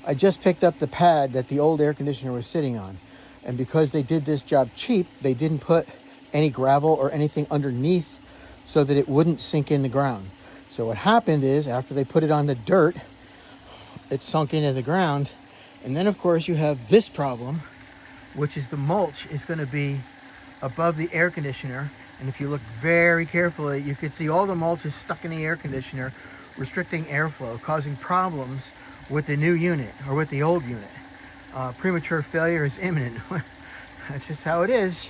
I just picked up the pad that the old air conditioner was sitting on. And because they did this job cheap, they didn't put any gravel or anything underneath so that it wouldn't sink in the ground. So what happened is, after they put it on the dirt, it sunk into the ground. And then of course you have this problem, which is the mulch is going to be above the air conditioner. And if you look very carefully, you can see all the mulch is stuck in the air conditioner, restricting airflow, causing problems with the new unit or with the old unit. Premature failure is imminent. That's just how it is.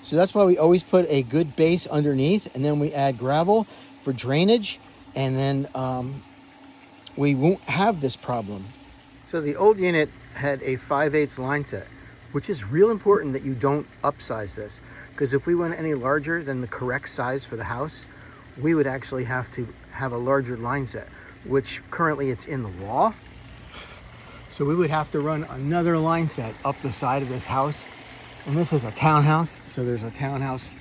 So that's why we always put a good base underneath, and then we add gravel for drainage, and then we won't have this problem. So the old unit had a 5/8 line set, which is real important that you don't upsize this, because if we went any larger than the correct size for the house, we would actually have to have a larger line set, which currently it's in the law. So we would have to run another line set up the side of this house. And this is a townhouse, so there's a townhouse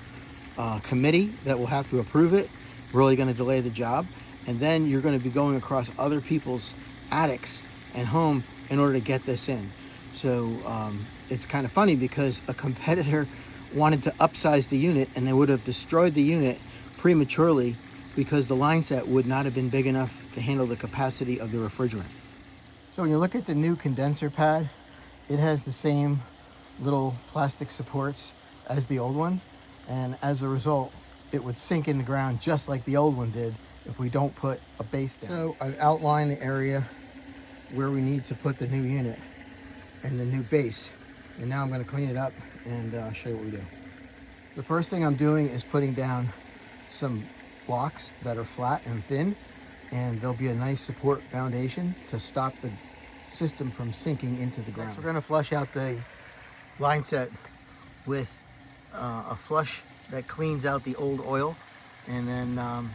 committee that will have to approve it. Really going to delay the job. And then you're going to be going across other people's attics and home in order to get this in. So it's kind of funny because a competitor wanted to upsize the unit, and they would have destroyed the unit prematurely because the line set would not have been big enough to handle the capacity of the refrigerant. So when you look at the new condenser pad, it has the same little plastic supports as the old one, and as a result it would sink in the ground just like the old one did if we don't put a base down. So I've outlined the area where we need to put the new unit and the new base, and now I'm going to clean it up and show you what we do. The first thing I'm doing is putting down some blocks that are flat and thin, and there'll be a nice support foundation to stop the system from sinking into the ground. Next, we're going to flush out the line set with a flush that cleans out the old oil, and then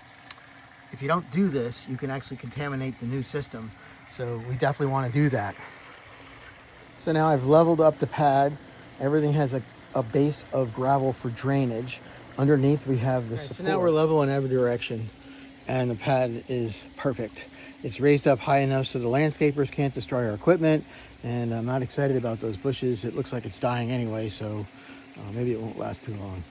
if you don't do this, you can actually contaminate the new system, so we definitely want to do that. So now I've leveled up the pad. Everything has a base of gravel for drainage. Underneath we have the support. So now we're level in every direction, and the pad is perfect. It's raised up high enough so the landscapers can't destroy our equipment, and I'm not excited about those bushes. It looks like it's dying anyway, so maybe it won't last too long.